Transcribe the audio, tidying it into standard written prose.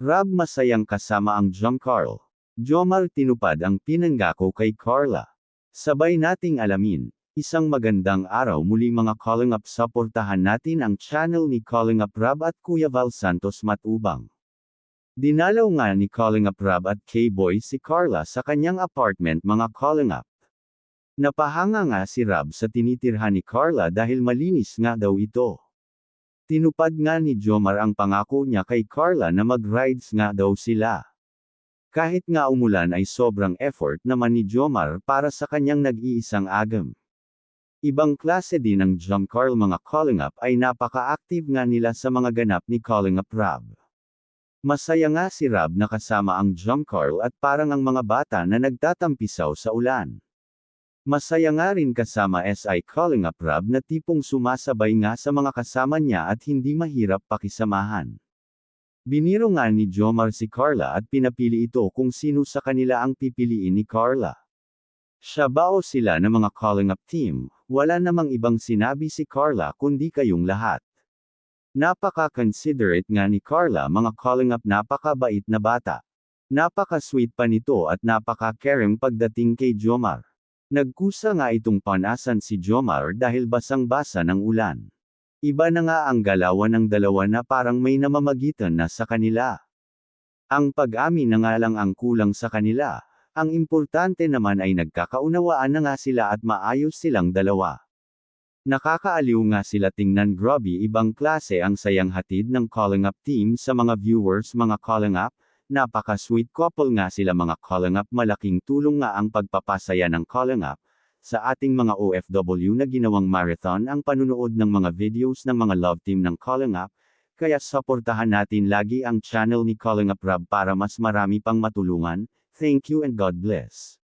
Rob masayang kasama ang Giancarlo. Jomar tinupad ang pinangako kay Carla. Sabay nating alamin. Isang magandang araw muli mga Calling Up, suportahan natin ang channel ni Calling Up Rob at Kuya Val Santos Matubang. Dinalaw nga ni Calling Up Rob at K-Boy si Carla sa kanyang apartment mga Calling Up. Napahanga nga si Rob sa tinitirhan ni Carla dahil malinis nga daw ito. Tinupad nga ni Jomar ang pangako niya kay Carla na mag-rides nga daw sila. Kahit nga umulan ay sobrang effort naman ni Jomar para sa kanyang nag-iisang agam. Ibang klase din ang Giancarlo mga Calling Up ay napaka-active nga nila sa mga ganap ni Calling Up Rob. Masaya nga si Rob na kasama ang Giancarlo at parang ang mga bata na nagtatampisaw sa ulan. Masaya nga rin kasama si Calling Up Rob na tipong sumasabay nga sa mga kasama niya at hindi mahirap pakisamahan. Biniro nga ni Jomar si Carla at pinapili ito kung sino sa kanila ang pipiliin ni Carla. Siya ba o sila na mga Calling Up team? Wala namang ibang sinabi si Carla kundi kayong lahat. Napaka-considerate nga ni Carla mga Calling Up, napaka-bait na bata. Napaka-sweet pa nito at napaka-caring pagdating kay Jomar. Nagkusa nga itong panasan si Jomar dahil basang-basa ng ulan. Iba na nga ang galawan ng dalawa na parang may namamagitan na sa kanila. Ang pag-amin na nga lang ang kulang sa kanila, ang importante naman ay nagkakaunawaan na nga sila at maayos silang dalawa. Nakakaaliw nga sila tingnan, grabe, ibang klase ang sayang hatid ng Calling Up team sa mga viewers mga Calling Up, napaka-sweet couple nga sila mga Calling Up, malaking tulong nga ang pagpapasaya ng Calling Up sa ating mga OFW na ginawang marathon ang panunood ng mga videos ng mga love team ng Calling Up, kaya suportahan natin lagi ang channel ni Calling Up Rob para mas marami pang matulungan. Thank you and God bless.